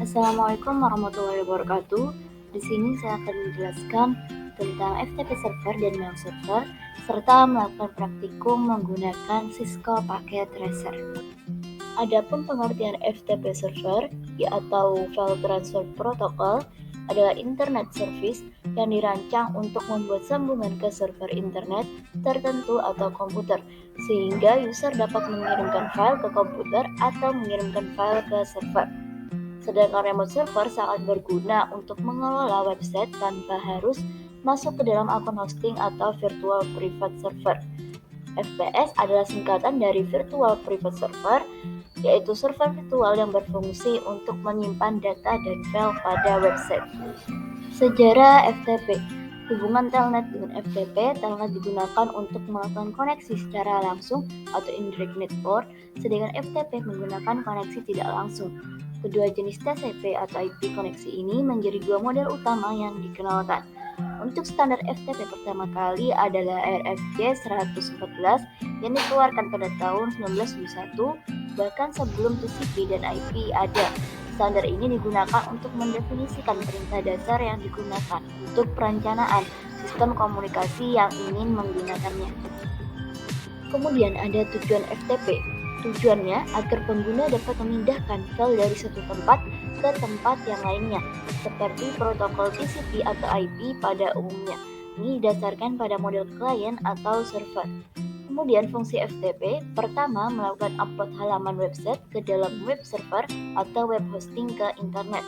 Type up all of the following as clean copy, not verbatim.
Assalamualaikum warahmatullahi wabarakatuh. Di sini saya akan menjelaskan tentang FTP server dan mail server serta melakukan praktikum menggunakan Cisco Packet Tracer. Adapun pengertian FTP server atau File Transfer Protocol adalah internet service yang dirancang untuk membuat sambungan ke server internet tertentu atau komputer, sehingga user dapat mengirimkan file ke komputer atau mengirimkan file ke server. Sedangkan remote server sangat berguna untuk mengelola website tanpa harus masuk ke dalam akun hosting atau virtual private server. VPS adalah singkatan dari Virtual Private Server, yaitu server virtual yang berfungsi untuk menyimpan data dan file pada website. Sejarah FTP. Hubungan telnet dengan FTP, telnet digunakan untuk melakukan koneksi secara langsung atau indirect network, sedangkan FTP menggunakan koneksi tidak langsung. Kedua jenis TCP atau IP koneksi ini menjadi dua model utama yang dikenalkan. Untuk standar FTP pertama kali adalah RFC 114 yang dikeluarkan pada tahun 1971, bahkan sebelum TCP dan IP ada. Standar ini digunakan untuk mendefinisikan perintah dasar yang digunakan untuk perencanaan sistem komunikasi yang ingin menggunakannya. Kemudian ada tujuan FTP. Tujuannya agar pengguna dapat memindahkan file dari satu tempat ke tempat yang lainnya, seperti protokol TCP atau IP pada umumnya. Ini didasarkan pada model klien atau server. Kemudian fungsi FTP, pertama melakukan upload halaman website ke dalam web server atau web hosting ke internet.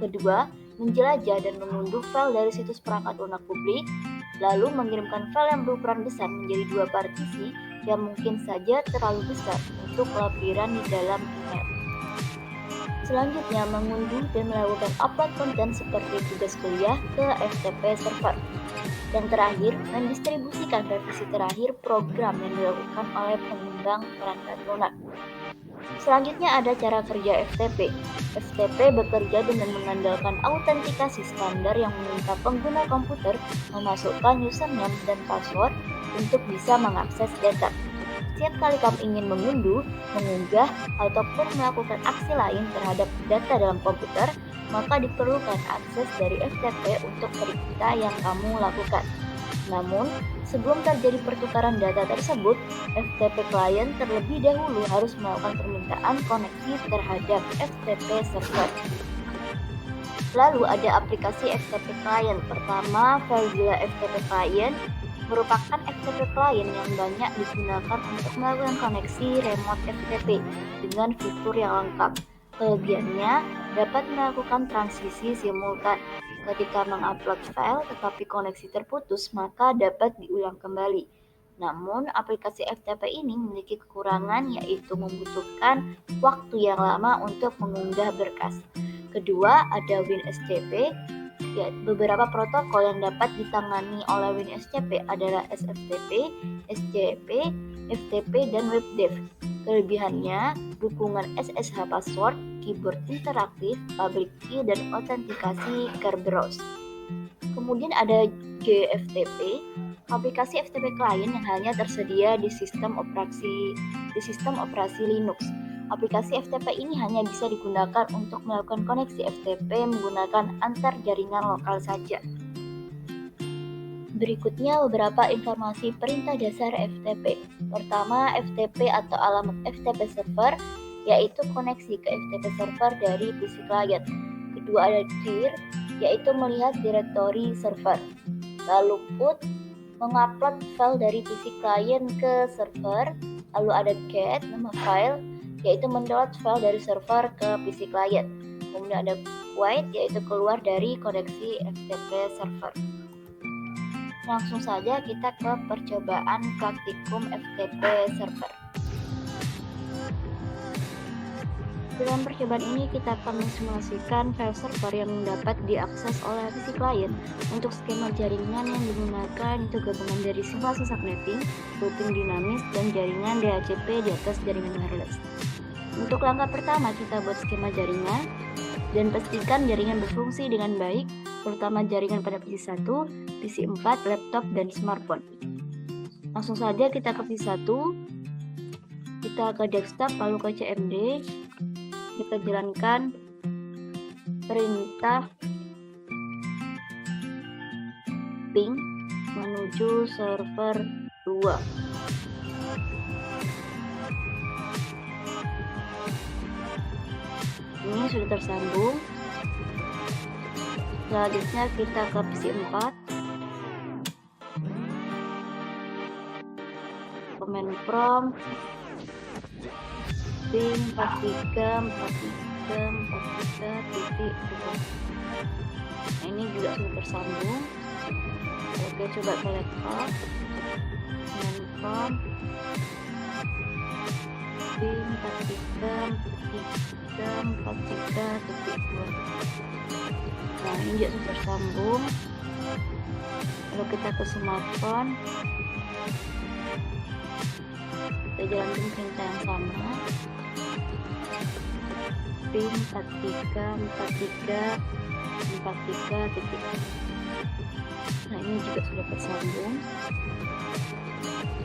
Kedua, menjelajah dan mengunduh file dari situs perangkat lunak publik, lalu mengirimkan file yang berukuran besar menjadi dua partisi yang mungkin saja terlalu besar untuk lampiran di dalam email. Selanjutnya, mengunduh dan melakukan upload konten seperti tugas kuliah ke FTP server. Yang terakhir, mendistribusikan revisi terakhir program yang dilakukan oleh pengembang perangkat lunak. Selanjutnya ada cara kerja FTP. FTP bekerja dengan mengandalkan autentikasi standar yang meminta pengguna komputer memasukkan username dan password untuk bisa mengakses data. Setiap kali kamu ingin mengunduh, mengunggah, ataupun melakukan aksi lain terhadap data dalam komputer, maka diperlukan akses dari FTP untuk perintah yang kamu lakukan. Namun, sebelum terjadi pertukaran data tersebut, FTP client terlebih dahulu harus melakukan permintaan koneksi terhadap FTP server. Lalu ada aplikasi FTP client. Pertama, FileZilla FTP client merupakan FTP client yang banyak digunakan untuk melakukan koneksi remote FTP dengan fitur yang lengkap. Kelebihannya dapat melakukan transisi simultan. Ketika mengupload file tetapi koneksi terputus, maka dapat diulang kembali. Namun, aplikasi FTP ini memiliki kekurangan, yaitu membutuhkan waktu yang lama untuk mengunggah berkas. Kedua, ada WinSCP. Ya, beberapa protokol yang dapat ditangani oleh WinSCP adalah SFTP, SCP, FTP, dan WebDev. Kelebihannya, dukungan SSH password, keyboard interaktif, public key, dan autentikasi Kerberos. Kemudian ada GFTP, aplikasi FTP client yang hanya tersedia di sistem operasi Linux. Aplikasi FTP ini hanya bisa digunakan untuk melakukan koneksi FTP menggunakan antar jaringan lokal saja. Berikutnya beberapa informasi perintah dasar FTP. Pertama, FTP atau alamat FTP server, yaitu koneksi ke FTP server dari PC client. Kedua ada dir, yaitu melihat direktori server. Lalu put, mengupload file dari PC client ke server. Lalu ada get, nama file, yaitu mendownload file dari server ke PC client. Kemudian ada quit, yaitu keluar dari koneksi FTP server. Langsung saja kita ke percobaan praktikum FTP server. Dalam percobaan ini kita akan mensimulasikan file server yang dapat diakses oleh PC client. Untuk skema jaringan yang digunakan itu gabungan dari simulasi subnetting, routing dinamis, dan jaringan DHCP di atas jaringan wireless. Untuk langkah pertama kita buat skema jaringan dan pastikan jaringan berfungsi dengan baik, terutama jaringan pada PC 1, PC 4, laptop, dan smartphone. Langsung saja kita ke PC 1, kita ke desktop lalu ke CMD, kita jalankan perintah ping menuju server 2. Ini sudah tersambung. Selanjutnya kita ke PC 4. Command prompt ping 434343.2. Nah, ini juga sudah tersambung. Oke, coba ke laptop. Command prompt ping 434343.2. Nah, ini juga sudah tersambung. Lalu kita ke smartphone, kita jalankan perintah yang sama, ping 434343. Nah, ini juga sudah tersambung.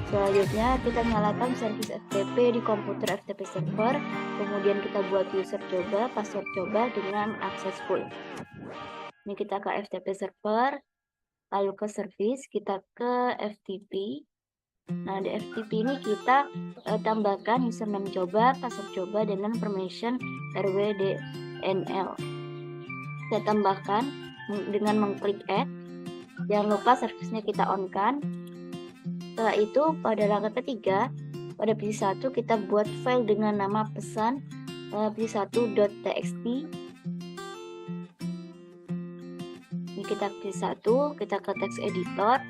Selanjutnya kita nyalakan servis FTP di komputer FTP server, kemudian kita buat user coba, password coba dengan akses full. Ini kita ke FTP server, lalu ke servis, kita ke FTP. Nah, di FTP ini kita tambahkan username coba, password coba dengan permission rwdnl. Kita tambahkan dengan mengklik add. Jangan lupa servisnya kita on kan. Setelah itu pada langkah ketiga, pada PC1 kita buat file dengan nama pesan pc1.txt. Ini kita PC1, kita ke text editor.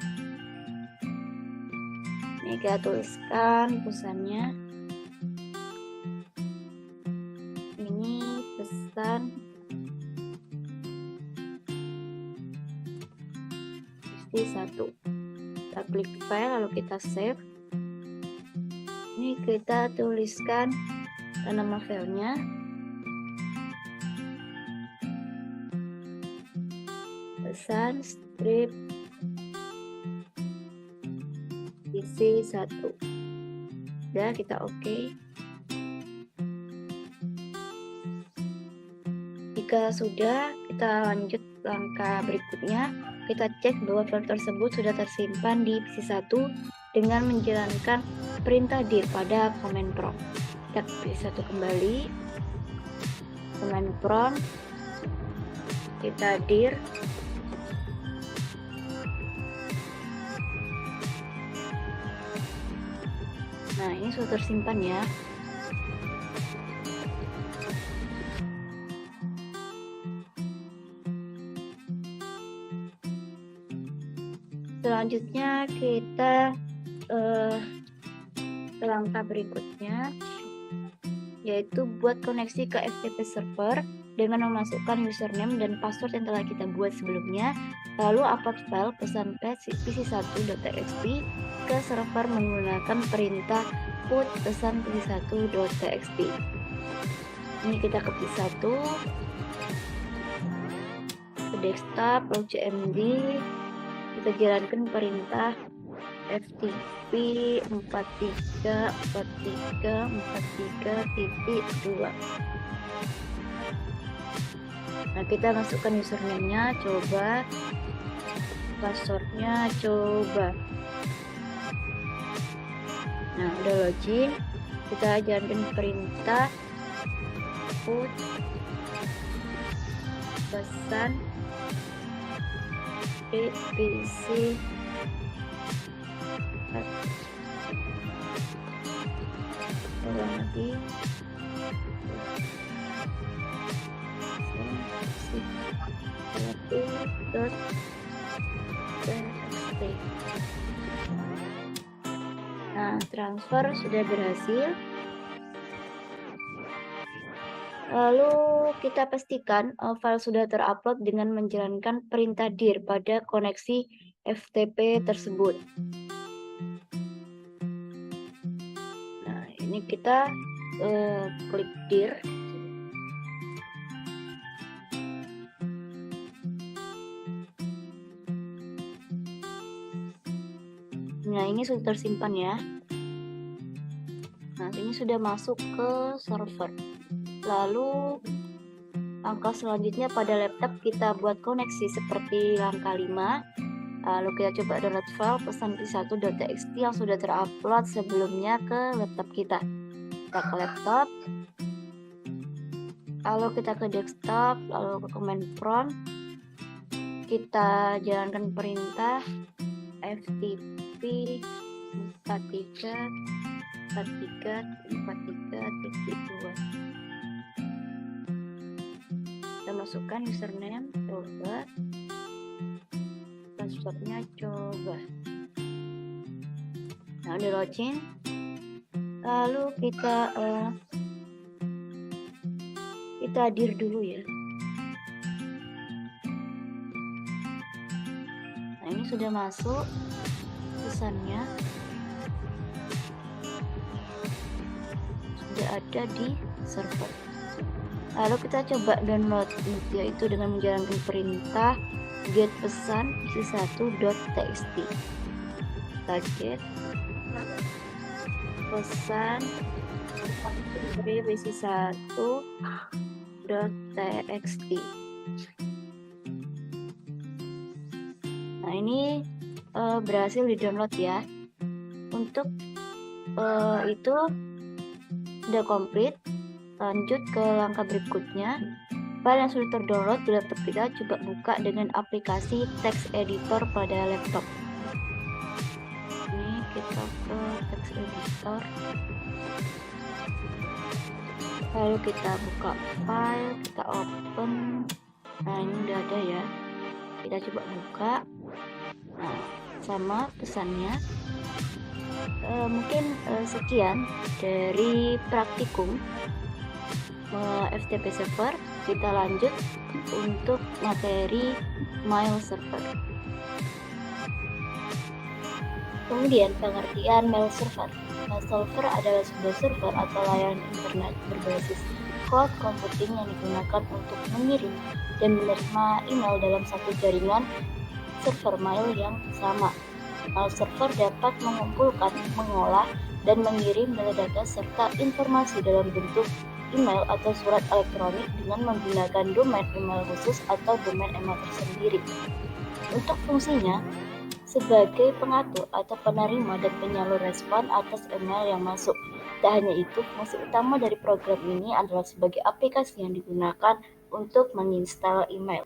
Ini kita tuliskan pesannya. Ini pesan PC1. Kita klik file lalu kita save. Ini kita tuliskan nama filenya. Pesan strip PC1. Udah, kita oke. Jika sudah, kita lanjut langkah berikutnya. Kita cek bahwa file tersebut sudah tersimpan di PC1 dengan menjalankan perintah dir pada command prompt. Kita ke PC1 kembali, command prompt, kita dir. Nah, ini sudah tersimpan ya. Selanjutnya kita ke langkah berikutnya, yaitu buat koneksi ke FTP server dengan memasukkan username dan password yang telah kita buat sebelumnya, lalu upload file pesan pc1.txt ke server menggunakan perintah put pesan pc1.txt. Ini kita ke PC1, ke desktop, lalu cmd, kita jalankan perintah ftp 434343.2. Nah, kita masukkan username-nya coba, passwordnya coba. Nah, udah login, kita jalankan perintah put pesan pc ulang lagi .txt. Nah, transfer sudah berhasil. Lalu kita pastikan file sudah terupload dengan menjalankan perintah dir pada koneksi FTP tersebut. Nah, ini kita klik dir. Nah, ini sudah tersimpan ya. Nah, ini sudah masuk ke server. Lalu Langkah selanjutnya pada laptop kita buat koneksi seperti langkah 5. Lalu kita coba download file pesan1.txt yang sudah terupload sebelumnya ke laptop kita. Kita ke laptop, lalu kita ke desktop, lalu ke command prompt. Kita jalankan perintah ftp 434343.2. Kita masukkan username, coba passwordnya coba. Nah, udah login. Lalu kita hadir dulu ya. Nah, ini sudah masuk pesannya, sudah ada di server. Lalu kita coba download, yaitu dengan menjalankan perintah get pesan isi1.txt. Kita get pesan isi1.txt. Nah, ini berhasil di-download ya. Untuk itu sudah komplit. Lanjut ke langkah berikutnya. File yang sudah terdownload di laptop kita coba buka dengan aplikasi text editor pada laptop. Ini kita ke text editor. Lalu kita buka file, kita open. Nah, ini udah ada ya. Kita coba buka. Nah, sama pesannya. Mungkin sekian dari praktikum FTP server. Kita lanjut untuk materi mail server. Kemudian pengertian mail server. Mail server adalah sebuah server atau layanan internet berbasis cloud computing yang digunakan untuk mengirim dan menerima email dalam satu jaringan server mail yang sama. Mail server dapat mengumpulkan, mengolah, dan mengirim data serta informasi dalam bentuk email atau surat elektronik dengan menggunakan domain email khusus atau domain email tersendiri. Untuk fungsinya, sebagai pengatur atau penerima dan penyalur respon atas email yang masuk. Tak hanya itu, fungsi utama dari program ini adalah sebagai aplikasi yang digunakan untuk menginstal email.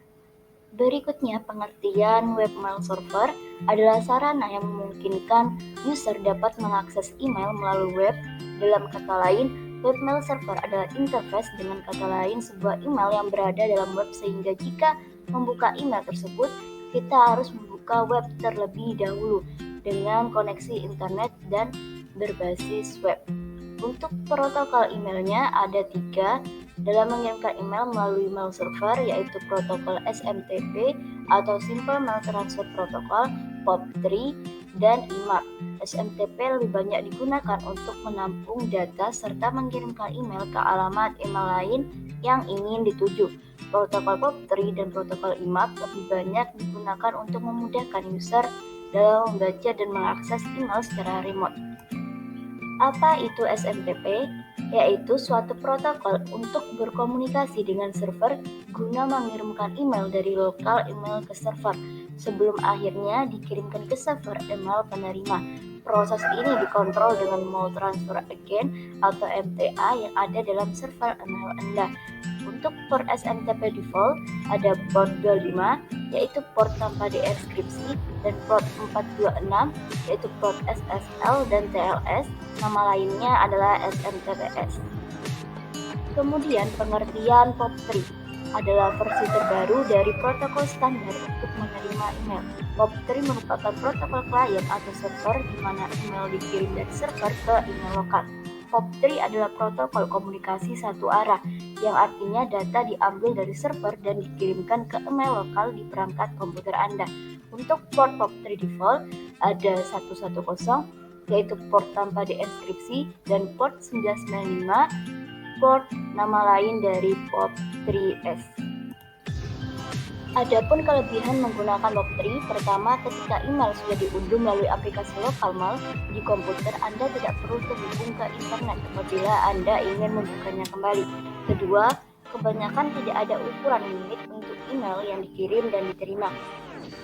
Berikutnya, pengertian webmail server adalah sarana yang memungkinkan user dapat mengakses email melalui web. Dalam kata lain, webmail server adalah interface, dengan kata lain sebuah email yang berada dalam web, sehingga jika membuka email tersebut, kita harus membuka web terlebih dahulu dengan koneksi internet dan berbasis web. Untuk protokol emailnya ada 3 dalam mengirimkan email melalui mail server, yaitu protokol SMTP atau Simple Mail Transfer Protocol, POP3, dan IMAP. SMTP lebih banyak digunakan untuk menampung data serta mengirimkan email ke alamat email lain yang ingin dituju. Protokol POP3 dan protokol IMAP lebih banyak digunakan untuk memudahkan user dalam membaca dan mengakses email secara remote. Apa itu SMTP? Yaitu suatu protokol untuk berkomunikasi dengan server guna mengirimkan email dari lokal email ke server sebelum akhirnya dikirimkan ke server email penerima. Proses ini dikontrol dengan Mode Transfer Agent atau MTA yang ada dalam server email Anda. Untuk port SMTP default ada port 25, yaitu port tanpa dienkripsi, dan port 426, yaitu port SSL dan TLS. Nama lainnya adalah SMTPS. Kemudian pengertian POP3 adalah versi terbaru dari protokol standar untuk menerima email. POP3 merupakan protokol klien atau server di mana email dikirim dari server ke email lokal. POP3 adalah protokol komunikasi satu arah, yang artinya data diambil dari server dan dikirimkan ke email lokal di perangkat komputer Anda. Untuk port POP3 default ada 110, yaitu port tanpa dienkripsi, dan port 995, port nama lain dari POP3S. Adapun kelebihan menggunakan POP3, pertama, ketika email sudah diunduh melalui aplikasi lokal mail di komputer, Anda tidak perlu terhubung ke internet apabila Anda ingin membukanya kembali. Kedua, kebanyakan tidak ada ukuran limit untuk email yang dikirim dan diterima.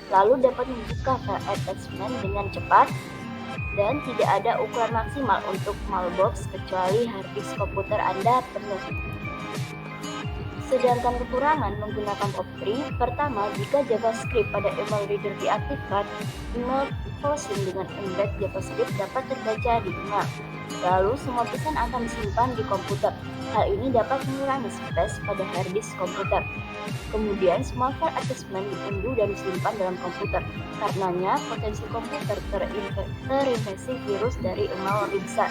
Lalu dapat membuka file attachment dengan cepat dan tidak ada ukuran maksimal untuk mailbox kecuali hard disk komputer Anda penuh. Sedangkan kekurangan menggunakan POP3, pertama, jika JavaScript pada email reader diaktifkan, email closing dengan embed JavaScript dapat terbaca di email. Lalu, semua pesan akan disimpan di komputer. Hal ini dapat mengurangi space pada hard disk komputer. Kemudian, semua file attachment diunduh dan disimpan dalam komputer. Karenanya, potensi komputer terinfeksi virus dari email lebih besar.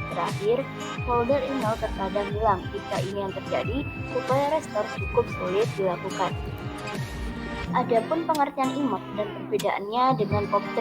Terakhir, folder email terkadang hilang. Jika ini yang terjadi, upaya restore cukup sulit dilakukan. Adapun pengertian IMAP dan perbedaannya dengan POP3.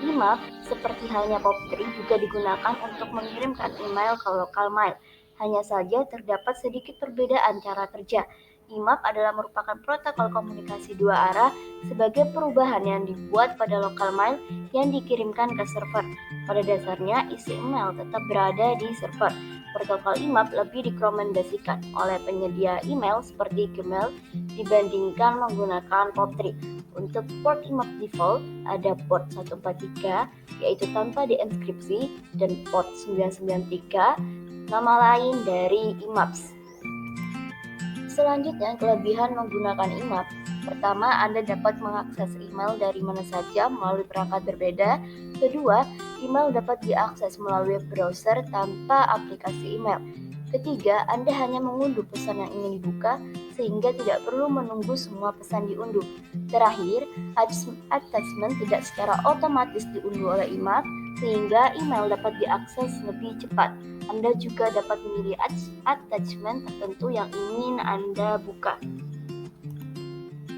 IMAP, seperti halnya POP3, juga digunakan untuk mengirimkan email ke local mail. Hanya saja terdapat sedikit perbedaan cara kerja. IMAP adalah merupakan protokol komunikasi dua arah sebagai perubahan yang dibuat pada local mail yang dikirimkan ke server. Pada dasarnya, isi email tetap berada di server. Protokol IMAP lebih direkomendasikan oleh penyedia email seperti Gmail dibandingkan menggunakan POP3. Untuk port IMAP default, ada port 143 yaitu tanpa dienkripsi dan port 993 nama lain dari IMAPs. Selanjutnya, kelebihan menggunakan IMAP. Pertama, Anda dapat mengakses email dari mana saja melalui perangkat berbeda. Kedua, email dapat diakses melalui browser tanpa aplikasi email. Ketiga, Anda hanya mengunduh pesan yang ingin dibuka, sehingga tidak perlu menunggu semua pesan diunduh. Terakhir, attachment tidak secara otomatis diunduh oleh IMAP, sehingga email dapat diakses lebih cepat. Anda juga dapat memilih attachment tertentu yang ingin Anda buka.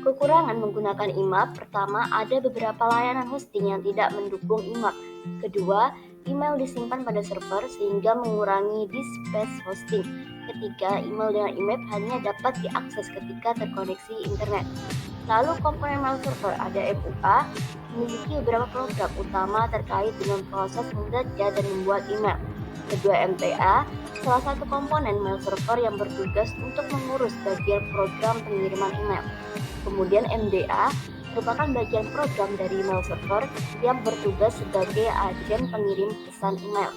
Kekurangan menggunakan IMAP. Pertama, ada beberapa layanan hosting yang tidak mendukung IMAP. Kedua, email disimpan pada server sehingga mengurangi disk space hosting. Ketiga, email dengan IMAP hanya dapat diakses ketika terkoneksi internet. Lalu komponen mail server ada MUA, memiliki beberapa program utama terkait dengan proses membaca dan membuat email. Kedua, MTA, salah satu komponen mail server yang bertugas untuk mengurus bagian program pengiriman email. Kemudian MDA merupakan bagian program dari mail server yang bertugas sebagai agen pengirim pesan email.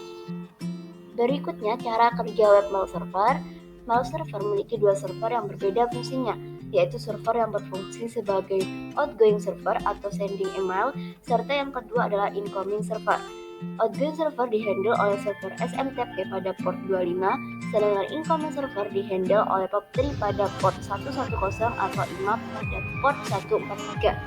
Berikutnya cara kerja web mail server. Mail server memiliki dua server yang berbeda fungsinya, yaitu server yang berfungsi sebagai outgoing server atau sending email, serta yang kedua adalah incoming server. Outgoing server dihandle oleh server SMTP pada port 25, sedangkan incoming server dihandle oleh POP3 pada port 110 atau IMAP pada port 143.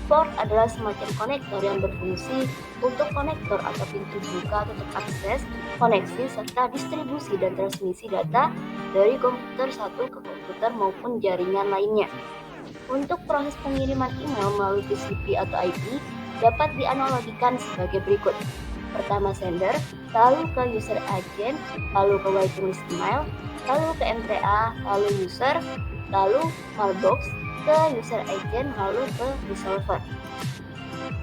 Port adalah semacam konektor yang berfungsi untuk konektor atau pintu buka tutup akses, koneksi, serta distribusi dan transmisi data dari komputer satu ke komputer maupun jaringan lainnya. Untuk proses pengiriman email melalui TCP atau IP dapat dianalogikan sebagai berikut. Pertama sender, lalu ke user agent, lalu ke waiting list email, lalu ke MTA, lalu user, lalu mailbox, ke user agent, lalu ke resolver.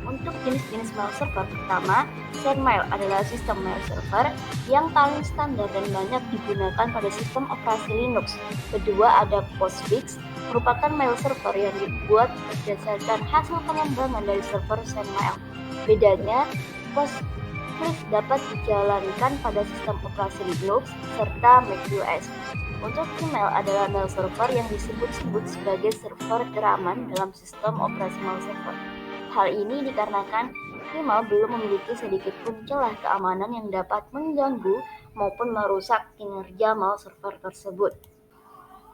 Untuk jenis-jenis mail server, pertama, SendMail adalah sistem mail server yang paling standar dan banyak digunakan pada sistem operasi Linux. Kedua, ada Postfix, merupakan mail server yang dibuat berdasarkan hasil pengembangan dari server SendMail. Bedanya, Postfix dapat dijalankan pada sistem operasi Linux serta macOS. Untuk email adalah mail server yang disebut-sebut sebagai server teraman dalam sistem operasi mail server. Hal ini dikarenakan email belum memiliki sedikit pun celah keamanan yang dapat mengganggu maupun merusak kinerja mail server tersebut.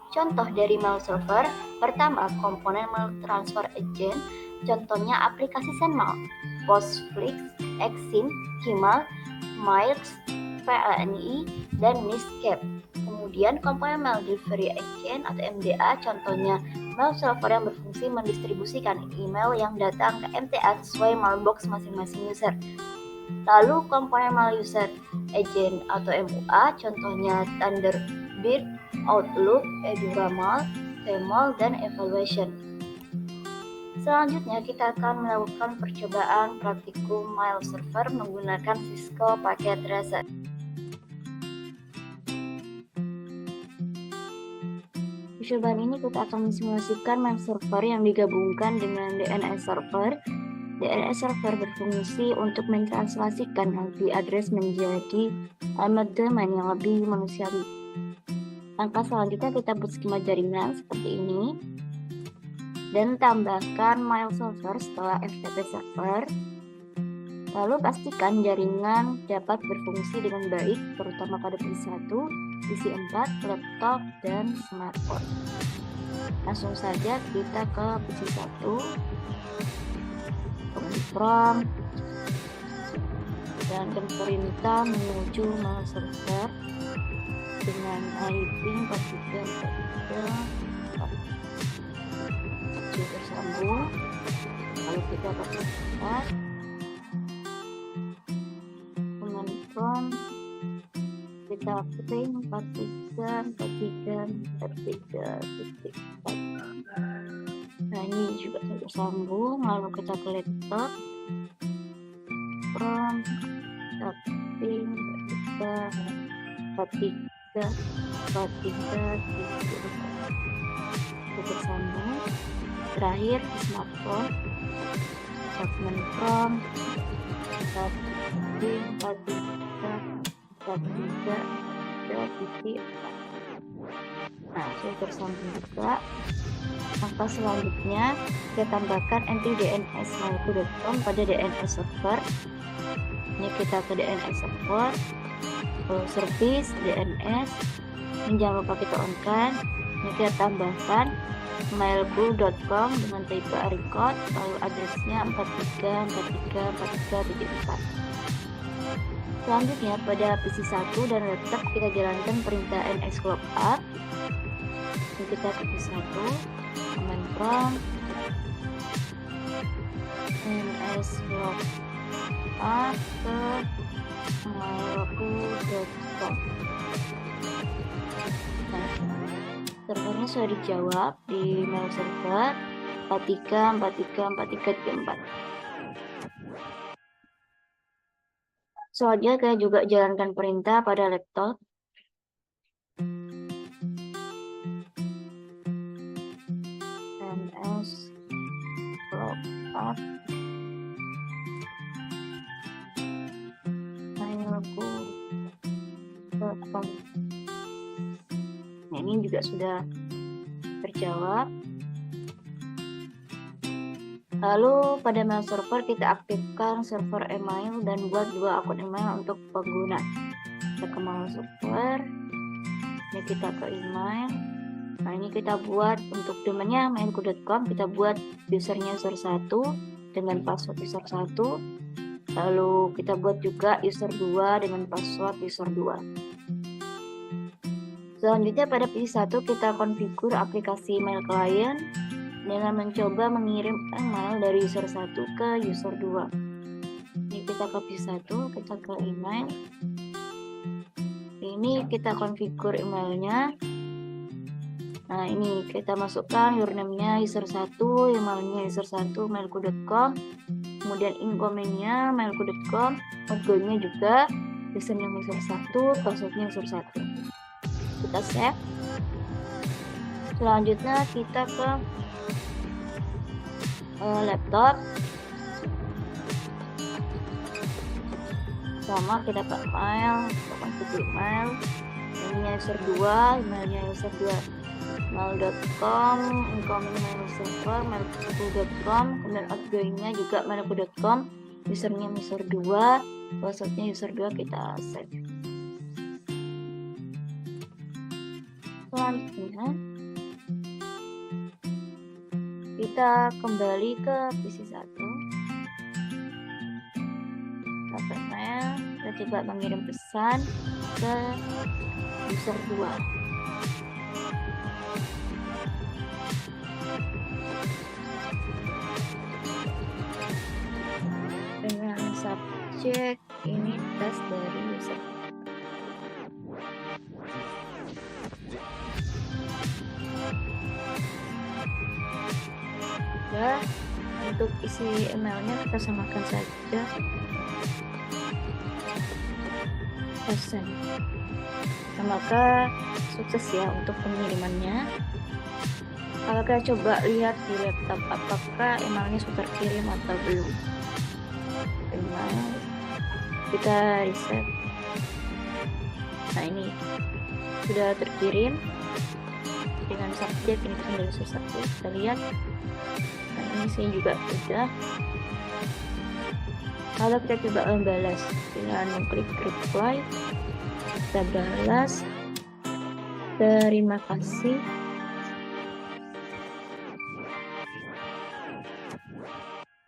Contoh dari mail server, pertama komponen mail transfer agent, contohnya aplikasi SendMail, Postfix, Exim, Gmail, Mails, PLNI, dan Netscape. Kemudian komponen mail delivery agent atau MDA, contohnya mail server yang berfungsi mendistribusikan email yang datang ke MTA sesuai mailbox masing-masing user. Lalu komponen mail user agent atau MUA, contohnya Thunderbird, Outlook, EduRamal, Gmail, dan Evaluation. Selanjutnya kita akan melakukan percobaan praktikum mail server menggunakan Cisco Packet Tracer. percobaan ini kita akan mensimulasikan mail server yang digabungkan dengan DNS server. DNS server berfungsi untuk mentranslasikan IP address menjadi alamat domain yang lebih manusiawi. Langkah selanjutnya kita buat skema jaringan seperti ini dan tambahkan mail server setelah FTP server. Lalu pastikan jaringan dapat berfungsi dengan baik, terutama pada PC1, PC4, laptop, dan smartphone. Langsung saja kita ke PC1, confirm, dan perintah menuju mail server dengan IP 4343 tersambung. Lalu kita perintah kita print 4343.4. Nah, ini juga tersambung. Lalu kita ke laptop from print 4343 tersambung. Terakhir di smartphone segmen from 4343.4. Nah, sudah tersambung juga. Langkah selanjutnya kita tambahkan entry DNS mailku.com pada DNS server. Ini kita ke DNS server, service DNS. Ini jangan lupa kita on kan. Ini kita tambahkan mailku.com dengan tipe record, lalu addressnya 434343.4. Selanjutnya pada PC1 dan laptop kita jalankan perintah nslookup. Ini kita ke PC1, command prompt nslookup ke mailku.com. Nah, servernya sudah dijawab di mail server 434343.4. Selanjutnya kita juga jalankan perintah pada laptop. nslookup mailku.com. Nah, ini juga sudah terjawab. Lalu pada mail server kita aktifkan server email dan buat 2 akun email untuk pengguna. Kita ke mail server, ini kita ke email. Nah, ini kita buat untuk domainnya mailku.com, kita buat usernya user 1 dengan password user 1. Lalu kita buat juga user 2 dengan password user 2. Selanjutnya pada PC1 kita konfigur aplikasi email client dengan mencoba mengirim email dari user 1 ke user 2. Ini kita ke PC1, kita ke email. Ini kita konfigur emailnya. Nah, ini kita masukkan username-nya user 1, emailnya user 1 mailku.com, kemudian incoming-nya mailku.com, outgoing-nya juga username user 1, password-nya user 1. Kita save. Selanjutnya kita ke laptop. Sama kita ke mail, konfigur mail. Emailnya user 2, emailnya user 2 mail.com, incoming mail server mailku.com, kemudian outgoing-nya juga mailku.com, usernya user 2, passwordnya user 2, kita save. Selanjutnya kita kembali ke PC1, kita mail, kita coba mengirim pesan ke user 2. Dengan subjek ini tes dari user. Ya, untuk isi emailnya kita samakan saja pesan. Maka sukses ya untuk pengirimannya. Kalau kita coba lihat di laptop, apakah emailnya sudah terkirim atau belum. Email, kita reset. Nah, ini sudah terkirim dengan subjek ini dari satu. Kita lihat. Nah, ini sih juga sudah. Kalau kita coba membalas dengan mengklik reply, kita balas, terima kasih.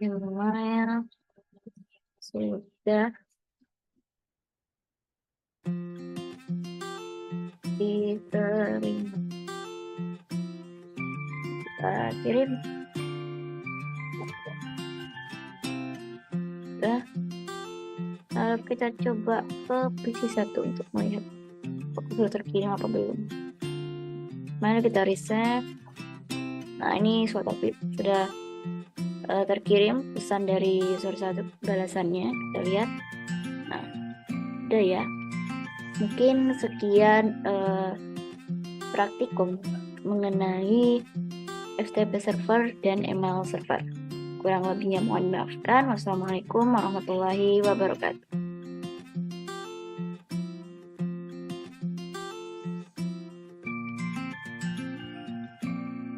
Email sudah diterima. Kita kirim. Sudah. Lalu kita coba ke PC1 untuk melihat sudah terkirim apa belum. Mari kita reset. Nah, ini suatu sudah terkirim pesan dari user 1 balasannya. Kita lihat. Nah, udah ya. Mungkin sekian praktikum mengenai FTP server dan email server. Kurang lebihnya mohon maafkan. Wassalamualaikum warahmatullahi wabarakatuh.